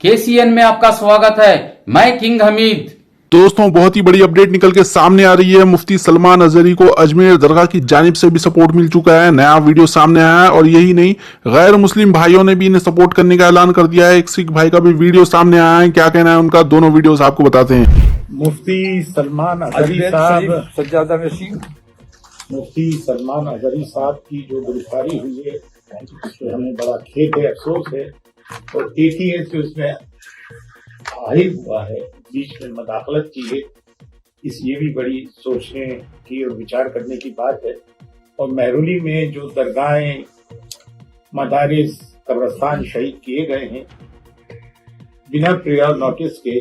KCN में आपका स्वागत है। मैं किंग हमीद। दोस्तों, बहुत ही बड़ी अपडेट निकल के सामने आ रही है। मुफ्ती सलमान अजहरी को अजमेर दरगाह की जानिब से भी सपोर्ट मिल चुका है। नया वीडियो सामने आया है और यही नहीं, गैर मुस्लिम भाइयों ने भी इन्हें सपोर्ट करने का ऐलान कर दिया है। एक सिख भाई का भी वीडियो सामने आया है। क्या कहना है उनका, दोनों वीडियोस आपको बताते हैं। मुफ्ती सलमान अजहरी साहब की जो गिरफ्तारी हुई है तो हमें बड़ा खेद है, अफसोस है। और ATS से उसमें आहिर हुआ है, बीच में मदाखलत की है, ये भी बड़ी सोचने की और विचार करने की बात है। और महरूली में जो दरगाहें, मदारिस, कब्रस्तान शहीद किए गए हैं बिना प्रियर नोटिस के,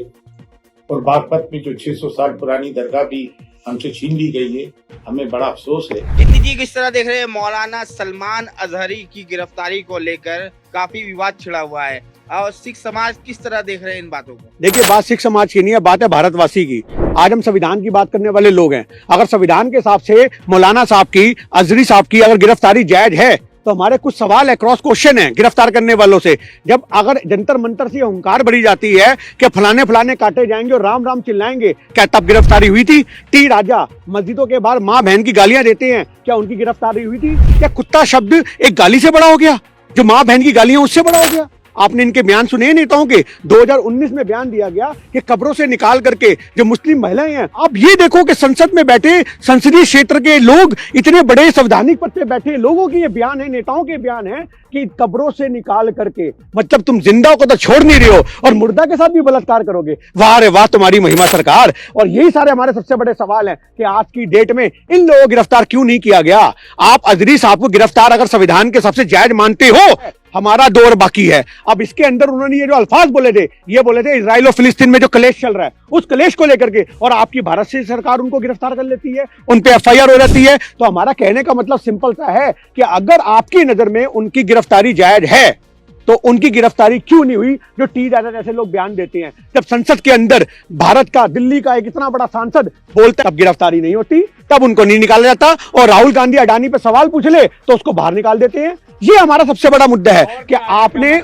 और बागपत में जो 600 साल पुरानी दरगाह भी हमसे छीन ली गई है, हमें बड़ा अफसोस है। इतनी जी किस तरह देख रहे हैं मौलाना सलमान अजहरी की गिरफ्तारी को लेकर काफी विवाद छिड़ा हुआ है, और सिख समाज किस तरह देख रहे हैं इन बातों को? देखिए, बात सिख समाज की नहीं है, बात है भारतवासी की। आज हम संविधान की बात करने वाले लोग हैं। अगर संविधान के हिसाब से मौलाना साहब की, अजहरी साहब की अगर गिरफ्तारी जायज है तो हमारे कुछ सवाल है, क्रॉस क्वेश्चन है गिरफ्तार करने वालों से। जब अगर जंतर मंतर से अहंकार बढ़ी जाती है कि फलाने फलाने काटे जाएंगे और राम राम चिल्लाएंगे, क्या तब गिरफ्तारी हुई थी? टी राजा मस्जिदों के बाहर माँ बहन की गालियां देते हैं, क्या उनकी गिरफ्तारी हुई थी? क्या कुत्ता शब्द एक गाली से बड़ा हो गया? जो माँ बहन की गालियां उससे बड़ा हो गया? आपने इनके बयान सुने नेताओं के? 2019 में बयान दिया गया कि कब्रों से निकाल करके जो मुस्लिम महिलाएं हैं, आप ये देखो कि संसद में बैठे संसदीय क्षेत्र के लोग, इतने बड़े संवैधानिक पद पे बैठे लोगों के ये बयान है, नेताओं के बयान है कि कब्रों से निकाल करके, मतलब तुम जिंदा को तो छोड़ नहीं रहे हो और मुर्दा के साथ भी बलात्कार करोगे। वाह रे वाह, तुम्हारी महिमा सरकार। और यही सारे हमारे सबसे बड़े सवाल हैं कि आज की डेट में इन लोगों को गिरफ्तार क्यों नहीं किया गया? आप अजहरी साहब को गिरफ्तार अगर संविधान के सबसे जायज मानते हो, हमारा दौर बाकी है। अब इसके अंदर उन्होंने ये जो अल्फाज बोले थे, ये बोले थे इजराइल और फिलिस्तीन में जो कलेश चल रहा है, उस कलेश को लेकर के, और आपकी भारत से सरकार उनको गिरफ्तार कर लेती है, उन पे FIR हो जाती है। तो हमारा कहने का मतलब सिंपल सा है कि अगर आपकी नजर में उनकी गिरफ्तारी जायज है तो उनकी गिरफ्तारी क्यों नहीं हुई? जो टी राजा जैसे लोग बयान देते हैं, जब संसद के अंदर भारत का, दिल्ली का एक इतना बड़ा सांसद बोलता, तब गिरफ्तारी नहीं होती, तब उनको नहीं निकाला जाता। और राहुल गांधी अडानी पे सवाल पूछ ले तो उसको बाहर निकाल देते हैं। ये हमारा सबसे बड़ा मुद्दा है कि आपने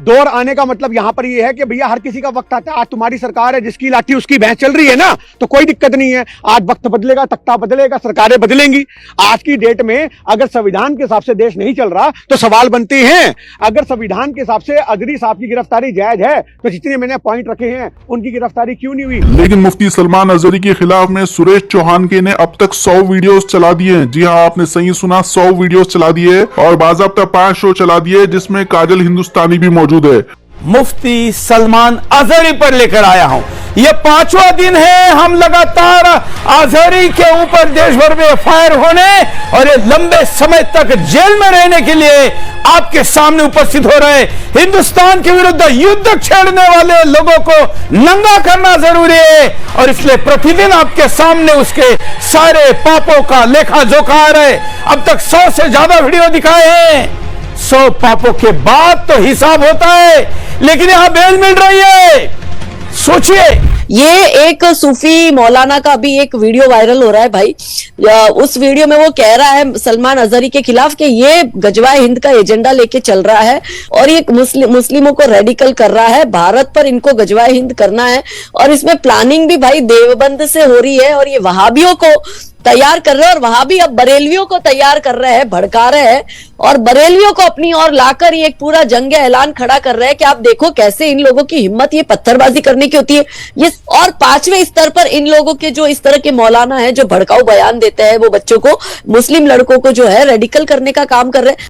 दौर आने का मतलब यहां पर यह है कि भैया हर किसी का वक्त आता है। आज तुम्हारी सरकार है, जिसकी लाठी उसकी भैंस चल रही है ना, तो कोई दिक्कत नहीं है। आज वक्त बदलेगा, तख्ता बदलेगा, सरकारें बदलेंगी। आज की डेट में अगर संविधान के हिसाब से देश नहीं चल रहा तो सवाल बनते हैं। अगर संविधान के हिसाब से अजहरी साहब की गिरफ्तारी जायज है तो जितने मैंने पॉइंट रखे हैं उनकी गिरफ्तारी क्यों नहीं हुई? लेकिन मुफ्ती सलमान अजहरी के खिलाफ में सुरेश चौहान के ने अब तक 100 वीडियोस चला दिए हैं। जी हाँ, आपने सही सुना, 100 वीडियोस चला दिए और बाज़ाब्ता 5 शो चला दिए, जिसमें काजल हिंदुस्तानी भी मौजूद है। मुफ्ती सलमान अजहरी पर लेकर आया हूं। यह 5वां दिन है हम लगातार अजहरी के ऊपर देश भर में FIR होने और ये लंबे समय तक जेल में रहने के लिए आपके सामने उपस्थित हो रहे हिंदुस्तान के विरुद्ध युद्ध छेड़ने वाले लोगों को नंगा करना जरूरी है। और इसलिए प्रतिदिन आपके सामने उसके सारे पापों का लेखा जोखा आ रहे। अब तक 100 से ज्यादा वीडियो दिखाए हैं। 100 पापों के बाद तो हिसाब होता है, लेकिन यहां बेल मिल रही है। सोचिए, ये एक सूफी मौलाना का भी एक वीडियो वायरल हो रहा है भाई। उस वीडियो में वो कह रहा है सलमान अजहरी के खिलाफ कि ये गजवाए हिंद का एजेंडा लेके चल रहा है और ये मुस्लिमों को रेडिकल कर रहा है, भारत पर इनको गजवाए हिंद करना है। और इसमें प्लानिंग भी भाई देवबंद से हो रही है और ये वहाबियों को तैयार कर रहे हैं और वहां भी अब बरेलवियों को तैयार कर रहे हैं, भड़का रहे हैं और बरेलवियों को अपनी ओर लाकर ये एक पूरा जंग ऐलान खड़ा कर रहे हैं कि आप देखो कैसे इन लोगों की हिम्मत ये पत्थरबाजी करने की होती है। ये और 5वें स्तर पर इन लोगों के जो इस तरह के मौलाना है जो भड़काऊ बयान देते हैं, वो बच्चों को, मुस्लिम लड़कों को जो है रेडिकल करने का काम कर रहे हैं।